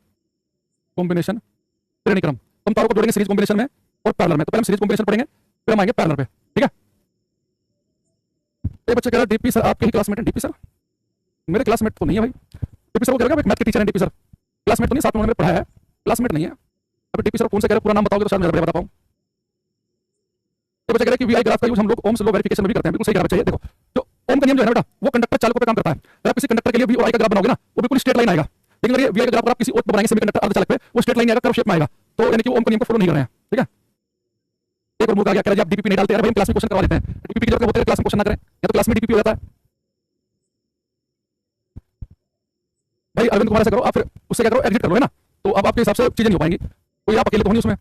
कॉम्बिनेशन श्रेणी क्रम। हम तारों को जोड़ेंगे सीरीज कॉम्बिनेशन में और पैरेलल में। तो पहले हम सीरीज कॉम्बिनेशन पढ़ेंगे, फिर हम आएंगे पैरेलल पे। ठीक है, एक बच्चा कह रहा है डीपी सर आपके ही क्लासमेट हैं। डीपी सर मेरे क्लासमेट तो नहीं है भाई, डीपी सर वो कह रहा है मैथ के टीचर हैं, डीपी सर क्लासमेट तो नहीं, साथ में उन्होंने पढ़ाया है, क्लासमेट नहीं है। अब डीपी सर कौन सा कह रहा है, पूरा नाम बताओगे तो शायद मैं बता पाऊं। तो बच्चा कह रहा है कि वीआई ग्राफ का यूज हम लोग ओम्स लॉ वेरिफिकेशन में भी करते हैं, बिल्कुल सही कहा बच्चा। ये देखो जो ओम का नियम जो है ना बेटा, वो कंडक्टर चालकों पे काम करता है। अगर आप किसी कंडक्टर के लिए वी और आई का ग्राफ बनाओगे ना, वो बिल्कुल स्ट्रेट लाइन आएगा। लेकिन अगर ये वीआई का ग्राफ आप किसी और पे बनाएंगे सेमीकंडक्टर अर्धचालक पे, वो स्ट्रेट लाइन आएगा, कर्व शेप में आएगा। तो यानी कि वो ओम का नियम को फॉलो नहीं कर रहे हैं। ठीक है, एक और मूर्ख आ गया, कह रहा है आप डीपीपी नहीं डालते यार भाई, हम क्लास में क्वेश्चन करवा लेते हैं। डीपीपी की जगह होते हैं क्लास में क्वेश्चन ना करें, या तो क्लास में डीपीपी हो जाता है भाई। अरविंद कुमार से करो, आप फिर उससे क्या करो, एग्जिट कर लो, है ना। तो अब आपके हिसाब से चीजें नहीं हो पाएंगी, कोई आप अकेले तो नहीं उसमें।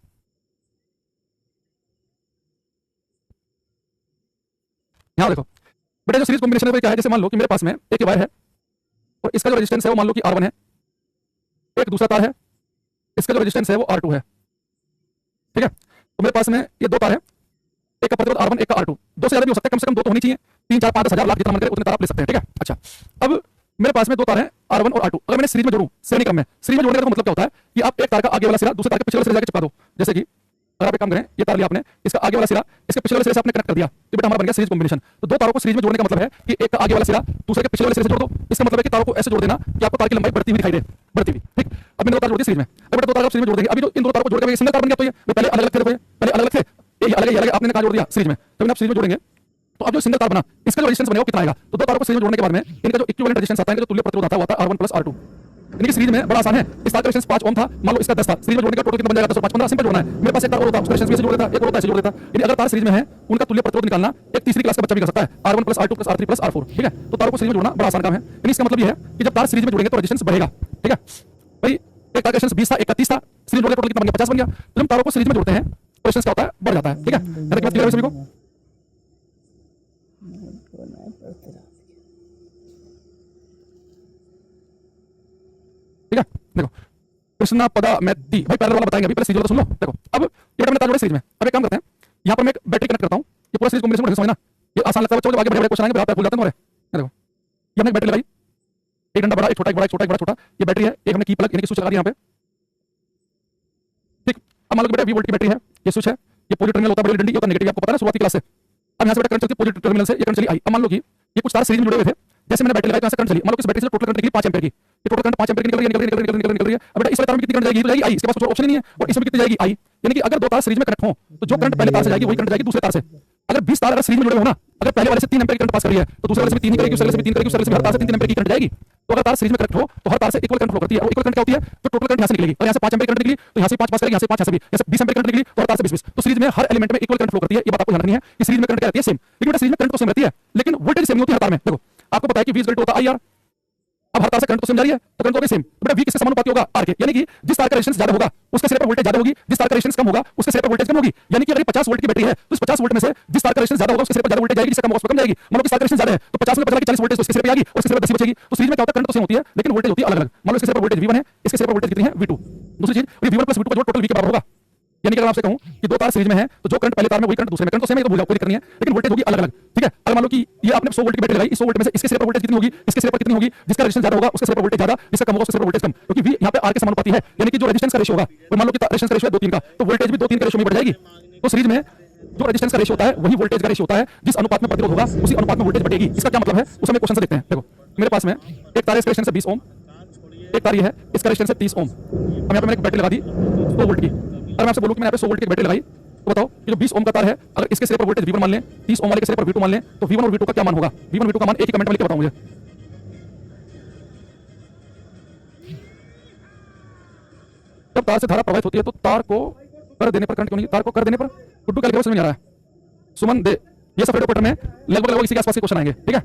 यहाँ देखो बेटा, जो सीरीज कॉम्बिनेशन है क्या है, जैसे मान लो कि मेरे पास में एक वायर है और इसका जो रेजिस्टेंस है वो मान लो कि R1 है, एक दूसरा तार है, इसका जो रेजिस्टेंस है वो R2 है। ठीक है, तो मेरे पास में ये दो तार है, एक का प्रतिरोध R1 एक का R2, दो से ज्यादा भी हो सकता है, कम से कम दो तो होनी चाहिए, 3 4 5 10 हजार लाख जितना मन करे उतने तार आप ले सकते हैं। ठीक है, अच्छा अब मेरे पास में दो तार हैं R1 और R2, अगर मैंने सीरीज में जोड़ूं, श्रेणी क्रम में, सीरीज में जोड़ने का तो मतलब क्या होता है कि आप एक तार का आगे वाला सिरा दूसरे तार के पिछले वाले सिरे से जाके चिपका दो। जैसे कि अगर आप एक काम करें, ये तार लिया आपने, इसका आगे वाला सिरा इसके पिछले वाले सिरे से आपने कनेक्ट कर दिया, तो बेटा हमारा बन गया सीरीज कॉम्बिनेशन। तो दो तारों को सीरीज में जोड़ने का मतलब है कि एक का आगे वाला सिरा दूसरे के पिछले वाले सिरे से जोड़ दो। इसका मतलब है कि तारों को ऐसे जोड़ देना कि आपको तार की लंबाई बढ़ती हुई दिखाई दे, बढ़ती हुई। ठीक, अब मैंने दो तार जोड़ दी सीरीज में, अब बेटा दो तार आप सीरीज में जोड़ देंगे। अभी जो इन दो तारों को जोड़ के सिंगल तार बन गया, तो ये पहले अलग अलग थे, पहले अलग अलग थे, ये अलग आपने कहा जोड़ दिया सीरीज में। तो आप सीरीज में जोड़ेंगे तो अब जो सिंगल तार बना, इसका जो रेजिस्टेंस बनेगा कितना आएगा। तो दो तारों को सीरीज में जोड़ने के बाद में इनका जो इक्विवेलेंट रेजिस्टेंस आता है, जो तुल्य प्रतिरोध आता है, वो आता है R1 + R2। यानी कि सीरीज में बड़ा आसान है, इस तार का रेजिस्टेंस 5 ओम था, मान लो इसका 10 था, सीरीज में जोड़ने का टोटल कितना बन जाएगा, 10 और 5 15, सिंपल जोड़ना है। मेरे पास एक तार और होता, उसका रेजिस्टेंस भी ऐसे जोड़ देता, एक और होता ऐसे जोड़ देता। यानी अगर तार सीरीज में है, उनका तुल्य प्रतिरोध निकालना एक तीसरी क्लास का बच्चा भी कर सकता है, R1 + R2 + R3 + R4। ठीक है, तो तारों को सीरीज में जोड़ना बड़ा आसान काम है। यानी इसका मतलब ये है कि जब तार सीरीज में जोड़ेंगे तो रेजिस्टेंस बढ़ेगा। ठीक है भाई, एक तार का रेजिस्टेंस 20 था, एक का 30 था, सीरीज जोड़ के टोटल कितना बन गया, 50 बन गया। तो जब तारों को सीरीज में जोड़ते हैं तो रेजिस्टेंस क्या होता है, बढ़ जाता है। ठीक है, यानी कि बात सभी को ठीक है। देखो कृष्णा पदा मैथी भाई पैरेलल वाला बताएंगे, अभी पहले सीरीज वाला सुन लो। देखो अब ये बेटा मैंने तार जोड़े सीरीज में, अब एक काम करते हैं, यहाँ पर मैं एक बैटरी कनेक्ट करता हूँ। ये पूरा सीरीज कॉम्बिनेशन समझना, ये आसान लगता है बच्चों, जब आगे बड़े बड़े क्वेश्चन आएंगे आप भूल जाते हैं तुम्हारे। देखो ये हमने एक बैटरी लगाई, एक डंडा बड़ा, एक छोटा, एक बड़ा, एक छोटा, एक बड़ा छोटा, ये बैटरी है। एक हमने की प्लग यानी कि स्विच लगा दिया यहाँ पे। ठीक, अब मान लो बेटा 20 वोल्ट की बैटरी है, ये स्विच है, ये पॉजिटिव टर्मिनल होता है, बड़ी डंडी होता है नेगेटिव, आपको पता है शुरुआती क्लास से। अब यहाँ से बेटा करंट चलती है पॉजिटिव टर्मिनल से, ये करंट चली आई। अब मान लो कि ये कुछ तार सीरीज में जुड़े हुए थे, जैसे मैंने बैटरी लगाई यहाँ से करंट चली, मान लो इस बैटरी से टोटल करंट निकली 5 एम्पीयर की, ये टोटल करंट 5 एम्पीयर निकल रही है। अब बेटा इस वाले तार में कितनी करंट जाएगी, तो जाएगी आई, इसके पास कुछ ऑप्शन ही नहीं है, और इसमें कितनी जाएगी आई। यानी कि अगर दो तार सीरीज में कनेक्ट हो तो जो करंट पहले तार से जाएगी वही करंट जाएगी दूसरे तार से। अगर 20 तार अगर सीरीज में जुड़े हो ना, अगर पहले वाले से 3 एम्पीयर की करंट पास कर रही है तो दूसरे वाले से भी 3 करेगी, उस वाले से भी 3 करेगी, उस वाले से भी हर तार से 3 एम्पीयर की करंट जाएगी। तो अगर तार सीरीज में कनेक्ट हो तो हर तार से इक्वल करंट फ्लो करती है, और इक्वल करंट क्या होती है, तो टोटल करंट यहाँ से निकलेगी। और यहाँ से 5 एम्पीयर करंट निकली तो यहाँ से 5 पास करेगी, यहाँ से 5 यहाँ से भी, यहाँ से 20 एम्पीयर करंट निकली तो हर तार से 20 तो सीरीज में हर एलिमेंट में इक्वल करंट फ्लो करती है। ये बात आपको ध्यान रखनी है कि सीरीज में करंट क्या रहती है, सेम। लेकिन बेटा सीरीज में करंट तो सेम रहती है, लेकिन वोल्टेज सेम नहीं होती हर तार में। देखो आपको पता है कि V = होता है IR, अब हर तार से करंट तो सेम जा रही है, तो करंट होगी सेम। तो बेटा V किससे समानुपाती होगा, R के। यानी कि जिस तार का रेजिस्टेंस ज्यादा होगा उसके सिरे पर वोल्टेज ज्यादा होगी, जिस तार का रेजिस्टेंस कम होगा उसके सिरे पर वोल्टेज कम होगी। यानी कि अगर 50 वोल्ट की बैटरी है तो इस 50 वोल्ट में से जिस तार का रेजिस्टेंस ज्यादा होगा उसके सिरे पर ज्यादा वोल्टेज जाएगी, जिसका कम होगा उसमें कम जाएगी। मान लो कि तार का रेजिस्टेंस ज्यादा है तो 50 में बदला के 40 वोल्टेज उसके सिरे पे आएगी और उसके सिरे पर 10 बचेगी। तो सीरीज में क्या होता है, करंट तो सेम होती है लेकिन वोल्टेज होती है अलग अलग। मान लो इसके सिरे पर वोल्टेज V1 है, इसके सिरे पर वोल्टेज कितनी है V2। दूसरी चीज V1 + V2 का जोड़ टोटल V के बराबर होगा। यानी कि अगर आपसे कहूं कि दो तार सीरीज में है तो जो करंट पहले तार में वही करंट दूसरे में, करंट तो सेम है, तो भूल जाओ, कोई दिक्कत नहीं है, लेकिन वोल्टेज होगी अलग अलग। ठीक है, अगर मान लो कि ये आपने 100 वोल्ट की बैटरी लगाई, इस 100 वोल्ट में से इसके सिरे पर वोल्टेज कितनी होगी, इसके सिरे पर कितनी होगी, जिसका रेजिस्टेंस ज्यादा होगा उसके सिरे पर वोल्टेज ज्यादा, जिसका कम होगा उसके सिरे पर वोल्टेज कम, क्योंकि V यहाँ पे R के समानुपाती है। यानी कि जो रेजिस्टेंस का रेशियो होगा, मान लो कि रेजिस्टेंस का रेशियो है 2-3 का, तो वोल्टेज भी 2-3 के रेशियो में बढ़ जाएगी। तो सीरीज में जो रेजिस्टेंस का रेशियो होता है वही वोल्टेज का रेशियो होता है, जिस अनुपात में प्रतिरोध होगा उसी अनुपात में वोल्टेज बढ़ेगी। इसका क्या मतलब है उस समय क्वेश्चन से देखते हैं। देखो मेरे पास में एक तार इसका रेजिस्टेंस है 20 ओम, एक तार ये है इसका रेजिस्टेंस है 30 ओम। अब यहाँ पे मैंने एक बैटरी लगा दी 100 वोल्ट की। अगर मैं आपसे बोलूं कि मैंने यहाँ पे 100 वोल्ट की बैटरी लगाई तो बताओ ये जो 20 ओम का तार है, अगर इसके सिरे पर वोल्टेज V1 मान लें, 30 ओम वाले के सिरे पर V2 मान लें, तो V1 और V2 का क्या मान होगा? V1 और V2 का मान एक ही कमेंट में लिख के बताओ मुझे। जब तार से धारा प्रवाहित होती है तो तार को कर देने पर करंट क्यों नहीं? तार को कर देने पर गुड्डू क्या लिखा समझ में आ रहा है? सुमन दे, ये सब फेडो पैटर्न में लगभग लगभग इसी के आसपास के क्वेश्चन आएंगे, ठीक है?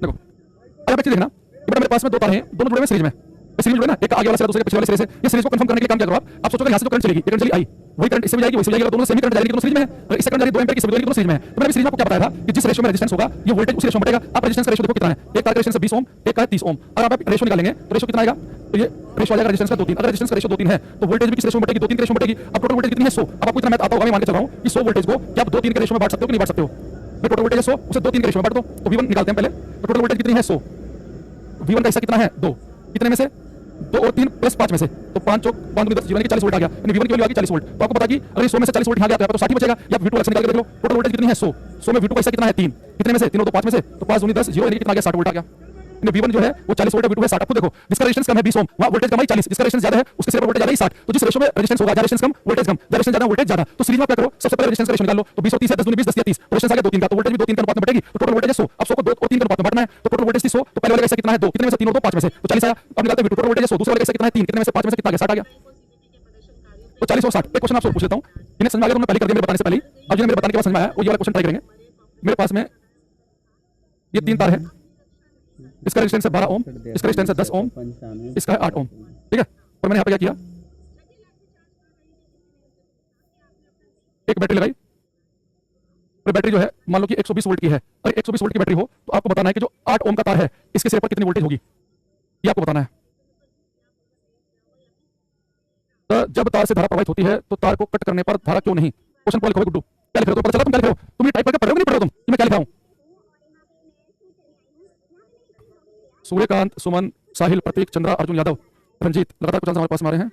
देखो अब आप एक चीज देखना, बेटा मेरे पास में दो तार हैं, दोनों जुड़े हुए सीरीज में, सीरीज जुड़े ना, एक आगे वाला सिरा दूसरे के पीछे वाले सिरे से। ये सीरीज को कंफर्म करने के लिए काम क्या करो आप सोचोगे यहाँ से जो करंट चलेगी, ये करंट चली आई, वही करंट इससे भी जाएगी, वैसे भी जाएगी, दोनों सेमी करंट जाएगी, दोनों सीरीज में है। अगर इससे करंट जाएगी 2 एम्पीयर की, इससे भी जाएगी, दोनों सीरीज में है। तो मैंने सीरीज में आपको क्या बताया था कि जिस रेशियो में रेजिस्टेंस होगा ये वोल्टेज उसी रेशियो में बढ़ेगा। आप रेजिस्टेंस का रेशियो देखो कितना है, एक तार का रेजिस्टेंस 20 ओम, एक का है 30 ओम। अगर आप रेशियो निकालेंगे तो रेशियो कितना आएगा? तो ये रेशियो आ जाएगा रेजिस्टेंस का 2-3। अगर रेजिस्टेंस का रेशियो 2-3 है तो वोल्टेज भी किस रेशियो में बढ़ेगी? 2-3 के रेशियो में बढ़ेगी। अब टोटल वोल्टेज कितनी है? 100। अब आपको इतना मैथ आता होगा, मैं मान के चल रहा हूं कि 100 वोल्टेज को क्या आप 2-3 के रेशियो में बांट सकते हो कि नहीं बांट सकते हो? मैं टोटल वोल्टेज है 100, उसे 2-3 के रेशियो में बांट दो, तो V1 निकालते हैं पहले। तो टोटल वोल्टेज कितनी है? 100। V1 का हिस्सा कितना है? 2। कितने में से? 2 और 3 प्लस 5 में से, तो 5 चौक 5 दूनी 10, जीवन की 40 वोल्ट आ गया। यानी V1 की वैल्यू आ गई 40 वोल्ट। तो आपको पता कि अगर 100 में से 40 वोल्ट आ गया तो यहाँ पे तो 60 ही बचेगा, या V2 अलग से निकाल के देख लो। टोटल वोल्टेज कितनी है? 100। 100 में V2 का हिस्सा कितना है? 3। कितने में से? 3 और 2 5 में से, तो 5 दूनी 10, 0 यानी कितना आ गया? 60 वोल्ट आ गया। V1 जो है वो 40 वोल्ट है, V2 है 60। आपको देखो जिसका रेजिस्टेंस कम है 20 ओम, वहां वोल्टेज कम है 40, जिसका रेजिस्टेंस ज्यादा है उसके सिरे पर वोल्टेज ज्यादा है 60। तो जिस रेशियो में रेजिस्टेंस होगा, रेजिस्टेंस कम वोल्टेज कम, रेजिस्टेंस ज्यादा वोल्टेज ज्यादा। तो सीरीज में क्या करो, सबसे पहले रेजिस्टेंस का रेशियो निकाल लो। तो 20 और 30 है, 10 दूनी 20, 10 या 30, रेजिस्टेंस आ गया 2-3 का, तो वोल्टेज भी 2-3 के अनुपात में बढ़ेगी। तो टोटल वोल्टेज है 100। अब 100 को 2 और 3 के अनुपात में बांटना है, तो टोटल वोल्टेज थी 100, तो पहले वाले का हिस्सा कितना है? 2। कितने में से? 3 और 2 5 में से, तो 40 आया। अब निकालते हैं V2, टोटल वोल्टेज है 100, दूसरे वाले का हिस्सा कितना है? 3। कितने में से? 5 में से कितना आ गया? 60 आ गया। तो 40 और 60। एक क्वेश्चन आपसे पूछ लेता हूं, इन्हें समझ में आ गया? तुमने पहले कर दिया मेरे बताने से पहले। अब जिन्हें मेरे बताने के बाद समझ में आया वो ये वाला क्वेश्चन ट्राई करेंगे। मेरे पास में ये 3 तार है, इसका रेजिस्टेंस है 12 ओम, इसका रेजिस्टेंस है 10 ओम, इसका है 8 ओम, ठीक है? और मैंने यहाँ पे क्या किया, एक बैटरी लगाई। और बैटरी जो है मान लो कि 120 वोल्ट की है, अगर 120 वोल्ट की बैटरी हो तो आपको बताना है कि जो 8 ओम का तार है इसके सिरे पर कितनी वोल्टेज होगी, ये आपको बताना है। तो जब तार से धारा प्रवाहित होती है तो तार को कट करने पर धारा क्यों नहीं? क्वेश्चन को लिखोगे गुड्डू, क्या लिख रहे हो? तो पता चला तुम क्या लिख रहे हो? तुम ये टाइप करके पढ़ रहे हो नहीं पढ़ रहे हो तुम कि मैं क्या लिखा हूं? सूर्यकांत, सुमन, साहिल, प्रतीक, चंद्रा, अर्जुन यादव, रंजीत, लगातार कुछ आंसर हमारे पास में आ रहे हैं।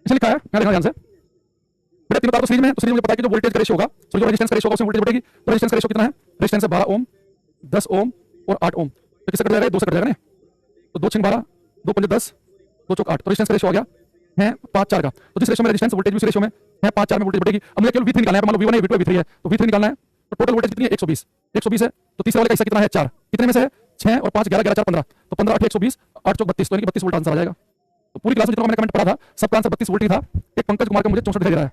इसे लिखा है, यहाँ देखना ध्यान से। बेटा तीनों तार तो सीरीज में है, तो सीरीज में मुझे पता है कि जो वोल्टेज का रेशियो होगा, तो जो रेजिस्टेंस का रेशियो होगा उसमें वोल्टेज बढ़ेगी। तो रेजिस्टेंस का रेशियो कितना है? रेजिस्टेंस है 12 ओम, 10 ओम और 8 ओम। तो किससे कट जाएगा? 2 से कट जाएगा ना। तो 2 6 12, 2 5 10, 2 चौक 8। तो रेजिस्टेंस का रेशियो आ गया है 5 4 का। तो जिस रेशियो में रेजिस्टेंस वोल्टेज उसी रेशियो में है 5 4 में वोल्टेज बढ़ेगी। अब मुझे केवल V3 निकालना है, मान लो V1 है, V2 है, V3 है, तो V3 निकालना है। तो टोटल वोल्टेज कितनी है? 120। 120 है तो तीसरे वाले का हिस्सा कितना है? 4। कितने में से है? 6 और 5 11 11 4 15, तो 15 8 120, 8 चौक 32, तो यानी कि 32 वोल्ट आंसर आ जाएगा। तो पूरी क्लास में जितना मैंने कमेंट पढ़ा था सबका आंसर 32 वोल्ट ही था। एक पंकज कुमार का मुझे 64 दिखाई दे रहा है,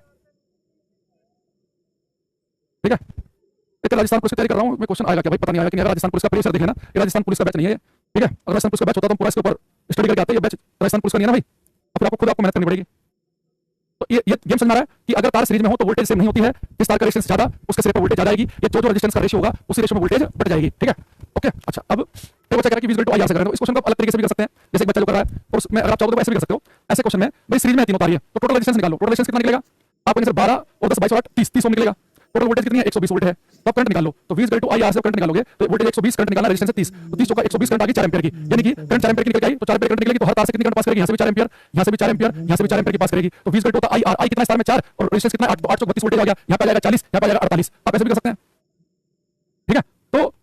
ठीक है? एक राजस्थान पुलिस की तैयारी कर रहा हूं मैं, क्वेश्चन आएगा क्या भाई पता नहीं आएगा कि नहीं। अगर राजस्थान पुलिस का प्रीवियस ईयर देख लेना, ये राजस्थान पुलिस का बैच नहीं है, ठीक है? अगर राजस्थान पुलिस का बैच होता तो हम पूरा इसके ऊपर स्टडी करके आते हैं। ये बैच राजस्थान पुलिस का नहीं है ना भाई, अब फिर आपको खुद आपको मेहनत करनी पड़ेगी। तो ये गेम समझ में आ रहा है कि अगर तार सीरीज में हो तो वोल्टेज सेम नहीं होती है, जिस तार का रेजिस्टेंस ज्यादा उसके सिरे पर वोल्टेज ज्यादा आएगी। ये जो रेजिस्टेंस का रेशियो होगा उसी रेशियो में वोल्टेज बढ़ जाएगी, ठीक है? ओके, अच्छा अब एक बच्चा कह रहा है कि V = I R से करें, तो इस क्वेश्चन को अलग तरीके से भी कर सकते हैं, जैसे एक बच्चा जो कर रहा है, और उसमें अगर आप चाहो तो ऐसे भी कर सकते हो। ऐसे क्वेश्चन में भाई सीरीज में तीनों तार है तो टोटल रेजिस्टेंस निकाल लो। टोटल रेजिस्टेंस कितना निकलेगा? आपको आंसर 12 और 10 22 8 30 30 ओम निकलेगा। टोटल वोल्टेज कितनी है? 120 वोल्ट है। तो करंट निकाल लो, तो V = I R से करंट निकालोगे तो वोल्टेज 120, करंट निकालना, रेजिस्टेंस है 30, तो 30 चौका 120 करंट आ गई 4 एम्पीयर की, यानी कि करंट 4 एम्पीयर की निकल आई। तो 4 एम्पीयर करंट निकलेगी तो हर तार से कितनी करंट पास करेगी? यहाँ से भी 4 एम्पीयर, यहाँ से भी 4 एम्पीयर, यहाँ से भी 4 एम्पीयर की पास करेगी। तो V = I R, I कितना तार में 4 और रेजिस्टेंस कितना 8, तो 8 चौक 32 वोल्टेज आ गया। यहाँ पे आ जाएगा 40, यहाँ पे आ जाएगा 48। आप ऐसे भी कर सकते हैं, ठीक है? तो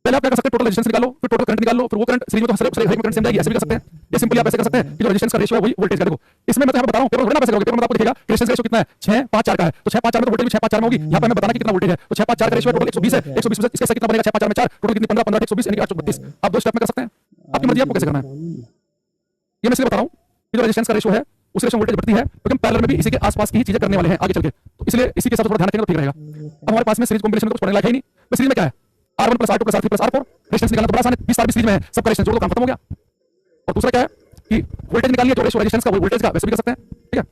पहले आप क्या कर सकते हैं? टोटल रेजिस्टेंस निकालो, फिर टोटल करंट निकाल लो, फिर वो करंट सीरीज में तो हर एक करंट सेम जाएगी, ऐसे भी कर सकते हैं। ये सिंपली आप ऐसे कर सकते हैं कि जो रेजिस्टेंस का रेशियो है वही वोल्टेज का। देखो इसमें मैं तो यहाँ बता रहा हूं, पेपर थोड़ा ना वैसे करोगे, पेपर में आपको दिखेगा रेजिस्टेंस रेशियो कितना है? 6 5 4 का है, तो 6 5 4 में तो वोल्टेज भी 6 5 4 में होगी। यहाँ पे हमें बताना कि कितना वोल्टेज है, तो 6 5 4 का रेशियो टोटल 120 है। 120 में इसका हिस्सा कितना बनेगा? 6 5 4 में 4, टोटल कितनी? 15 15 120 यानी कि 832। आप दो स्टेप में कर सकते हैं, आपकी मर्जी आपको कैसे करना है। ये मैं इसलिए बता रहा हूँ कि जो रेजिस्टेंस का रेशियो है उस रेशियो में वोल्टेज बढ़ती है, क्योंकि हम पैरेलल में भी इसी के आसपास की ही चीजें करने वाले हैं आगे चल के, तो इसलिए इसी के साथ थोड़ा ध्यान रखेंगे तो ठीक रहेगा। अब हमारे पास में सीरीज कॉम्बिनेशन में कुछ पढ़ने लायक है नहीं। सीरीज में क्या है? R1 + R2 + R3 + R4, resistance निकालना तो बड़ा आसान है, 20 तार भी सीरीज में है, सबका रेजिस्टेंस जोड़ दो, काम खत्म हो गया। और दूसरा क्या है कि वोल्टेज निकालनी है, जो रेशियो रेजिस्टेंस का वही वोल्टेज का, वैसे भी कर सकते हैं, ठीक है?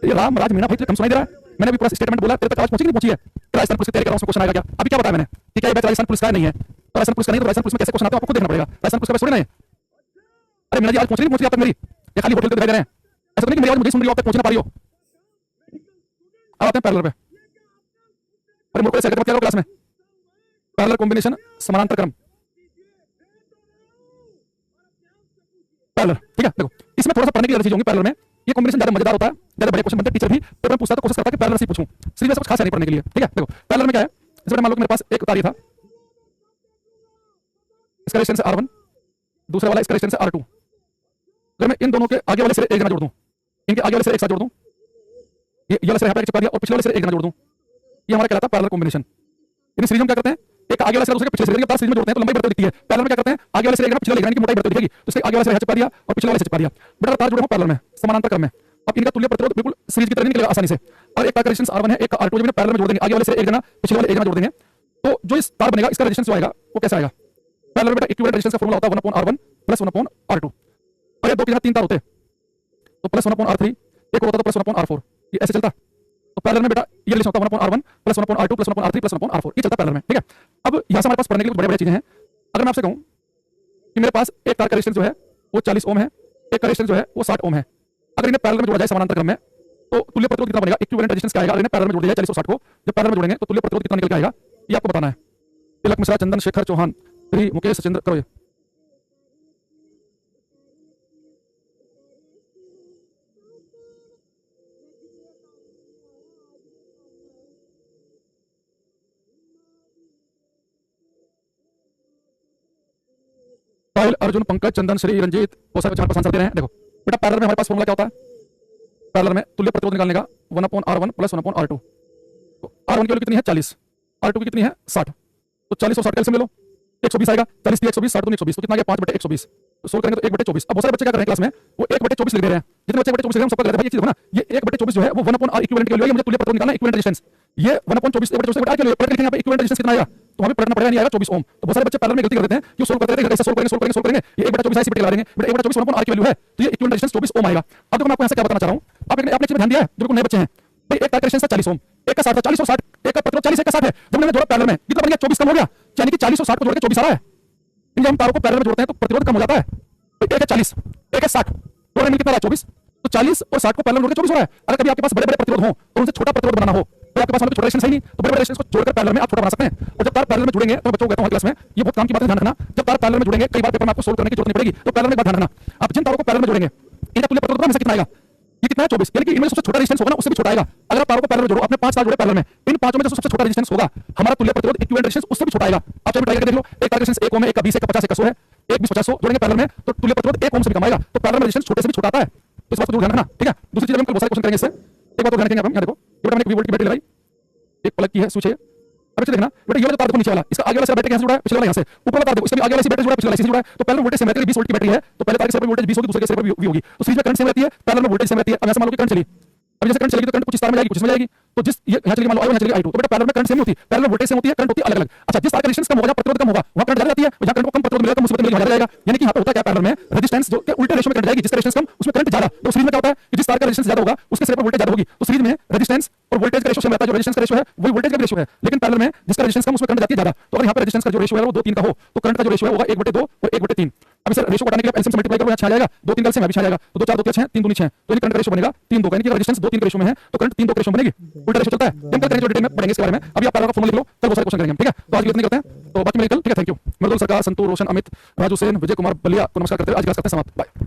ये राम राज मीणा भाई तुझे कम सुनाई दे रहा है? मैंने भी पूरा स्टेटमेंट बोला, तेरे तक आवाज पहुंची नहीं पहुंची है? राजस्थान पुलिस की तैयारी कर रहा हूं, उसमें क्वेश्चन आएगा क्या? अभी क्या बताया मैंने कि क्या ये बैच राजस्थान पुलिस का नहीं है? तो राजस्थान पुलिस का नहीं, तो राजस्थान पुलिस में कैसे क्वेश्चन आते हैं आपको खुद देखना पड़ेगा। राजस्थान पुलिस का बैच थोड़ी ना है। अरे मीणा जी आज पहुंच रही आप तक मेरी, ये खाली होटल के दिखाई दे रहे हैं, ऐसा तो नहीं कि मेरी आवाज मुझे सुन रही हो, आप तक पहुंच ना पा रही हो। अब आते हैं पैरेलल पे। अरे मुझको सेकंड मत क्या क्लास में, पैरेलल कॉम्बिनेशन, समानांतर क्रम, पैरेलल, ठीक है? देखो इसमें थोड़ा सा पढ़ने की चीज होंगी पैरेलल में, ये कॉम्बिनेशन ज्यादा मजेदार होता है, ज्यादा बड़े क्वेश्चन बनते हैं, टीचर भी पेपर में पूछता है तो कोशिश करता है कि पैरेलल से पूछूं, सीरीज में कुछ खास है नहीं पढ़ने के लिए, ठीक है। देखो पैरेलल में क्या है, इस बार मान लो कि मेरे पास एक कार्य था, इसका रेजिस्टेंस है R1, दूसरे वाला इसका रेजिस्टेंस है R2। अगर मैं इन दोनों के आगे वाले सिरे एक जना जोड़ दूं, इनके आगे वाले सिरे एक साथ जोड़ दूं, ये वाला सिरा यहाँ पे चिपका दिया और पिछले वाले सिरे एक जना जोड़ दूं, ये हमारा कहलाता है पैरेलल कॉम्बिनेशन। इन सीरीज में क्या करते हैं, एक आगे वाला सिरा दूसरे के पिछले सिरे के सीरीज में जोड़ते हैं तो लंबाई बढ़ती दिखती है। पैरेलल में क्या करते हैं, आगे वाले सिरे एक पिछले की मोटाई बढ़ती दिखेगी, तो इसके आगे वाले सिरे चिपका दिया और पिछले वाले से चिपका दिया, बेटा तार जुड़े हो पैरेलल में समानांतर क्रम में। अब इनका तुल्य प्रतिरोध बिल्कुल सीरीज की तरह निकलेगा आसानी से। और एक का रेजिस्टेंस R1 है, एक का R2, जब पैरेलल में जोड़ देंगे, आगे वाले से एक जना पिछले वाले एक जना जोड़ देंगे, तो जो इस तार बनेगा इसका रेजिस्टेंस जो आएगा वो कैसा आएगा। पैरेलल में बेटा इक्विवेलेंट रेजिस्टेंस का फार्मूला होता है 1/R1 + 1/R2, और ये दो के जगह तीन तार होते तो +1/R3, एक होता तो +1/R4, ये ऐसे चलता। तो पैरेलल में बेटा ये रिलेशन होता है 1/R1 + 1/R2 + 1/R3 + 1/R4, ये चलता पैरेलल में, ठीक है। अब यहां से हमारे पास पढ़ने के लिए कुछ बड़े-बड़े चीजें हैं। अगर मैं आपसे कहूं कि मेरे पास एक तार का रेजिस्टेंस जो है वो 40 ओम है, एक का रेजिस्टेंस जो है वो 60 ओम है, अगर इन्हें पैरेलल में जोड़ा जाए समानांतर क्रम में तो तुल्य प्रतिरोध कितना बनेगा, इक्विवेलेंट रेजिस्टेंस क्या आएगा अगर इन्हें पैरेलल में जोड़ दिया जाए 40 और 60 को, जब पैरेलल में जोड़ेंगे तो तुल्य प्रतिरोध कितना निकल के आएगा, ये आपको बताना है। तिलक मिश्रा, चंदन शेखर चौहान, श्री मुकेश सचिंद्र, करो ये। साहिल, अर्जुन, पंकज, चंदन, श्री, रंजीत, वो सब 4 आंसर दे रहे हैं। देखो बेटा पैरेलल में हमारे पास फॉर्मूला क्या होता है, पैरेलल में तुल्य प्रतिरोध निकालने का 1/R1 + 1/R2। तो R1 की वैल्यू कितनी है 40, R2 की कितनी है 60, तो 40 और 60 कैलसियम ले लो, 120 आएगा, 40 × 120 60 × 120, तो कितना आ गया 5/120। तो सोल्व करेंगे तो 1/24। अब बहुत सारे बच्चे क्या कर रहे हैं क्लास में, वो 1/24 लिख दे रहे हैं। जितने बच्चे 1/24 लिख रहे हैं हम सबको लग रहा है भाई ये चीज देखो ना, ये 1/24 जो है वो 1/R इक्विवेलेंट की वैल्यू है, मुझे तुल्य प्रतिरोध निकालना है, इक्विवेलेंट रेजिस्टेंस, ये 1/24 1/24 R के लिए यहाँ पे इक्विवेलेंट रेजिस्टेंस कितना आएगा, तो हमें पढ़ना पड़ेगा, नहीं आएगा 24 ओम। तो बहुत सारे बच्चे पैरेलल में गलती कर देते हैं, ये सोल्व करते हैं कैसे सोल्व करेंगे, ये 1/24 ऐसे लगा देंगे, बेटा 1/24 1/R की वैल्यू है तो ये इक्विवेलेंट रेजिस्टेंस 24 ओम आएगा। अब देखो मैं आपको यहाँ से क्या बताना चाह रहा हूँ, आपने चीज में ध्यान दिया है, जो बिल्कुल नए बच्चे हैं, भाई एक का रेजिस्टेंस था 40 ओम, एक का 60 था, 40 और 60, एक का प्रतिरोध 40 एक का 60 है, जब मैंने जोड़ा पैरेलल में कितना बन गया 24 कम हो गया, यानी कि 40 और 60 को जोड़ के 24 आ रहा है। इन जब हम तारों को पैरेलल में जोड़ते हैं तो प्रतिरोध कम हो जाता है, तो एक है 40 एक है 60, दोनों में कितना रहा 24, तो 40 और 60 को पैरेलल जोड़ के 24 हो रहा है। अगर कभी आपके पास बड़े-बड़े प्रतिरोध हो और उनसे छोटा प्रतिरोध बनाना हो तो आपके पास छोटा रेजिस्टेंस है नहीं, तो बड़े-बड़े रेजिस्टेंस को जोड़कर पैरेलल में आप छोटा बना सकते हैं। और जब तार पैरेलल में जुड़ेंगे तो बच्चों को कहता हूं क्लास में ये बहुत काम की बात है, ध्यान रखना, जब तार पैरेलल में जुड़ेंगे कई बार पेपर में आपको सोल्व करने की जरूरत नहीं पड़ेगी, तो पैरेलल में बात ध्यान रखना, आप जिन तारों को पैरेलल में जोड़ेंगे इनका तुल्य प्रतिरोध हमेशा कितना आएगा, ये कितना है 24, यानी कि इनमें सबसे छोटा रेजिस्टेंस होगा ना उससे भी छोटा आएगा। अगर आप तारों को पैरेलल में जोड़ो, आपने 5 तार जोड़े पैरेलल में, इन पांचों में जो सबसे छोटा रेजिस्टेंस होगा हमारा तुल्य प्रतिरोध इक्विवेलेंट रेजिस्टेंस उससे भी छोटा आएगा। आप चाहे ट्राई करके देख लो, एक तार रेजिस्टेंस 1 ओम है, एक का 20 है, एक का 50 है, का 100 है, एक 20 50 100 जोड़ेंगे पैरेलल में तो तुल्य प्रतिरोध 1 ओम से भी कम आएगा, तो पैरेलल में रेजिस्टेंस छोटे से भी छोटा आता है, तो इस बात को जरूर ध्यान रखना, ठीक है। दूसरी चीज हम कल बहुत सारे क्वेश्चन करेंगे इससे, एक बात और ध्यान रखेंगे आप, यहाँ देखो बेटा मैंने 1 वोल्ट की बैटरी लगाई, एक प्लग की है, स्विच है, अब इसे देखना बेटा ये वाला तार देखो नीचे वाला, इसका आगे वाला से बैटरी कैसे जुड़ा है, पिछले वाला यहाँ से, ऊपर वाला तार देखो इसका भी आगे वाला से बैटरी जुड़ा है, पिछले वाला से जुड़ा है, तो पैरेलल वोल्टेज सेम रहती है, 20 वोल्ट की बैटरी है तो पहले तार के सिरे पर वोल्टेज 20 होगी, दूसरे के सिरे पर भी होगी, तो सीरीज में करंट सेम रहती है, पैरेलल में वोल्टेज सेम रहती है। अब ऐसा मान लो कि करंट चली, अब जैसे करंट चलेगी तो करंट कुछ इस तार में जाएगी कुछ इसमें जाएगी, तो जिस यहाँ चलेगी मान लो I1 यहाँ चलेगी I2, तो बेटा पैरेलल में करंट सेम होती है, पैरेलल वोल्टेज सेम होती है, करंट होती है अलग अलग। अच्छा जिस तार का रेजिस्टेंस कम होगा प्रतिरोध कम होगा वहाँ करंट ज्यादा जाती है, जहाँ करंट को कम प्रतिरोध मिलेगा मुसीबत मिलेगी ज्यादा जाएगा, यानी कि यहाँ पे होता है क्या पैरेलल में रेजिस्टेंस जो उल्टे रेशियो में करंट जाएगी, जिसका रेजिस्टेंस कम उसमें करंट ज्यादा, तो सीरीज में क्या होता है कि जिस तार का रेजिस्टेंस ज्यादा होगा उसके सिरे पर वोल्टेज ज्यादा होगी, तो सीरीज में रेजिस्टेंस और वोल्टेज का रेशियो सेम रहता है, जो रेजिस्टेंस का रेशियो है वही वोल्टेज का रेशियो है, लेकिन पैरेलल में जिसका रेजिस्टेंस कम उसमें करंट जाती है ज्यादा। तो अगर यहाँ पे रेजिस्टेंस का जो रेशियो है वो 2:3 का हो तो करंट का जो रेशियो है होगा 1/2 और 1/3। अब इसे रेशियो को हटाने के लिए एलसीएम से मल्टीप्लाई करो, यहाँ 6 आ जाएगा, 2 3 एलसीएम भी 6 आ जाएगा, तो 2 4 2 6 3 2 6, तो ये करंट का रेशियो बनेगा 3:2 का, यानी कि रेजिस्टेंस 2 3 के रेशियो में है तो करंट 3:2 के रेशियो में बनेगी, उल्टा रेशियो चलता है। हम कल करेंगे जो डिटेल में पढ़ेंगे इसके बारे में, अभी आप पैरेलल का फॉर्मूला लिख लो, कल बहुत सारे क्वेश्चन करेंगे हम, ठीक है। तो आज के लिए इतना करते हैं, तो बाकी मिलकर, ठीक है, थैंक यू। मृदुल सरकार, संतू, रोशन, अमित, राजू सेन, विजय कुमार बलिया को नमस्कार करते हैं, आज क्लास करते हैं समाप्त, बाय।